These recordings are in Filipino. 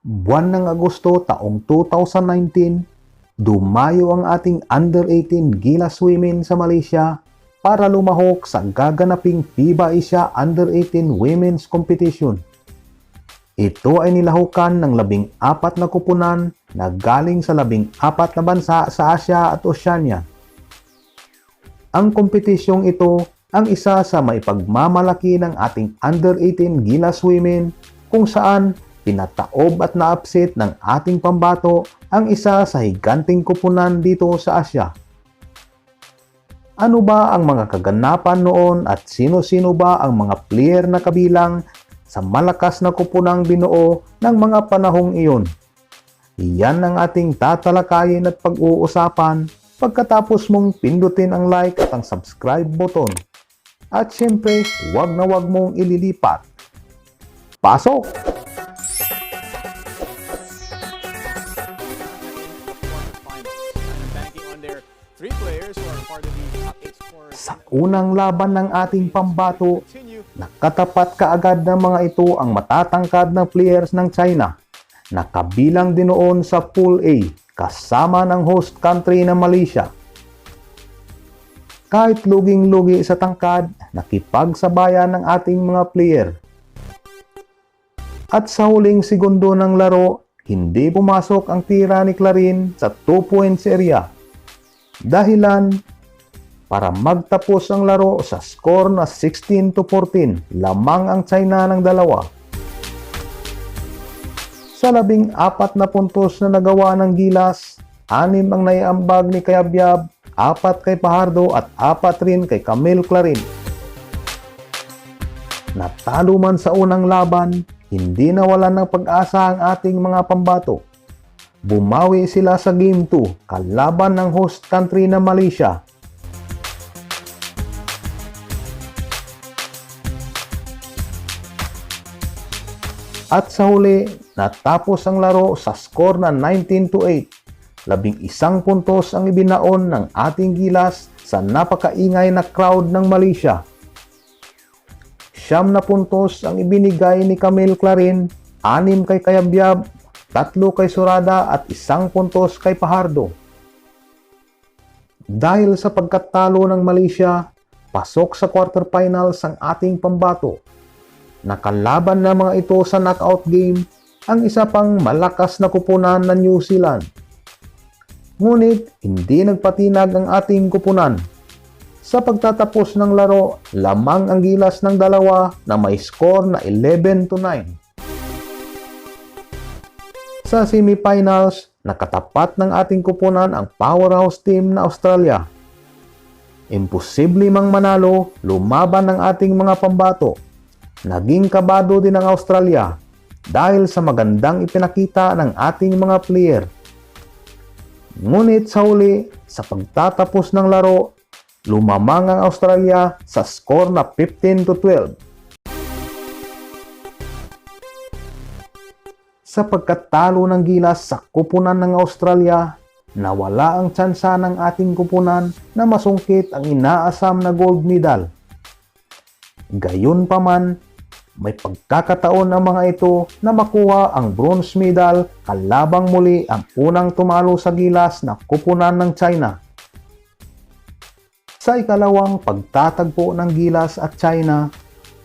Buwan ng Agosto taong 2019, dumayo ang ating Under-18 Gilas Women sa Malaysia para lumahok sa gaganaping FIBA Asia Under-18 Women's Competition. Ito ay nilahukan ng 14 na kupunan na galing sa 14 na bansa sa Asia at Oceania. Ang kompetisyong ito ang isa sa maipagmamalaki ng ating Under-18 Gilas Women kung saan pinataob at na-upset ng ating pambato ang isa sa higanting kupunan dito sa Asia. Ano ba ang mga kaganapan noon at sino-sino ba ang mga player na kabilang sa malakas na kupunang binuo ng mga panahong iyon? Iyan ang ating tatalakayin at pag-uusapan pagkatapos mong pindutin ang like at ang subscribe button. At syempre, huwag na huwag mong ililipat. Pasok! Sa unang laban ng ating pambato, nakatapat kaagad ng mga ito ang matatangkad na players ng China na kabilang din noon sa Pool A kasama ng host country na Malaysia. Kahit luging-lugi sa tangkad, nakipagsabayan ng ating mga player. At sa huling segundo ng laro, hindi pumasok ang tira ni Clarin sa 2 points area. Dahilan, para magtapos ang laro sa score na 16-14, lamang ang China ng dalawa. Sa 14 na puntos na nagawa ng Gilas, 6 ang naiambag ni Cayabyab, 4 kay Fajardo at 4 rin kay Camille Clarin. Natalo man sa unang laban, hindi nawalan ng pag-asa ang ating mga pambato. Bumawi sila sa Game 2 kalaban ng host country na Malaysia. At sa huli, natapos ang laro sa score na 19-8. 11 puntos ang ibinaon ng ating Gilas sa napakaingay na crowd ng Malaysia. 9 na puntos ang ibinigay ni Camille Clarin, 6 kay Cayabyab, 3 kay Surada at 1 puntos kay Fajardo. Dahil sa pagkatalo ng Malaysia, pasok sa quarterfinals ang ating pambato. Nakalaban na mga ito sa knockout game ang isa pang malakas na kupunan ng New Zealand. Ngunit hindi nagpatinag ang ating kupunan. Sa pagtatapos ng laro, lamang ang Gilas ng dalawa na may score na 11-9. Sa semifinals, nakatapat ng ating kupunan ang powerhouse team na Australia. Imposible mang manalo, lumaban ng ating mga pambato. Naging kabado din ang Australia dahil sa magandang ipinakita ng ating mga player. Ngunit sa huli, sa pagtatapos ng laro, lumamang ang Australia sa score na 15-12. Sa pagkatalo ng Gilas sa kupunan ng Australia, nawala ang tsansa ng ating kupunan na masungkit ang inaasam na gold medal. Gayunpaman, may pagkakataon ang mga ito na makuha ang bronze medal kalabang muli ang unang tumalo sa Gilas na kupunan ng China. Sa ikalawang pagtatagpo ng Gilas at China,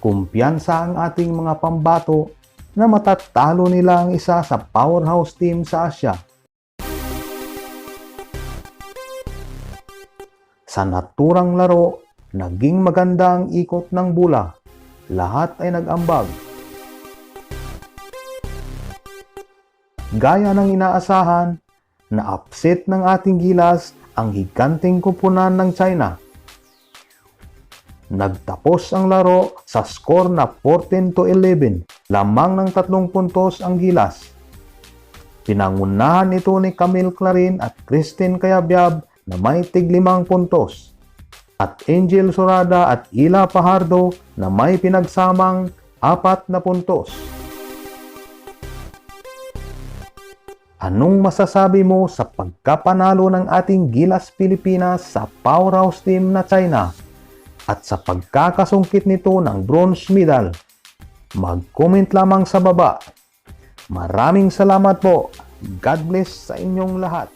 kumpiyansa ang ating mga pambato na matatalo nila ang isa sa powerhouse team sa Asia. Sa naturang laro, naging maganda ang ikot ng bola. Lahat ay nag-ambag. Gaya ng inaasahan, na-upset ng ating Gilas ang higanting kupunan ng China. Nagtapos ang laro sa score na 14-11, lamang ng 3 puntos ang Gilas. Pinangunahan ito ni Camille Clarin at Christine Cayabyab na may tig-5 puntos. At Angel Surada at Ila Fajardo na may pinagsamang 4 na puntos. Anong masasabi mo sa pagkapanalo ng ating Gilas Pilipinas sa powerhouse team na China at sa pagkakasungkit nito ng bronze medal? Mag-comment lamang sa baba. Maraming salamat po. God bless sa inyong lahat.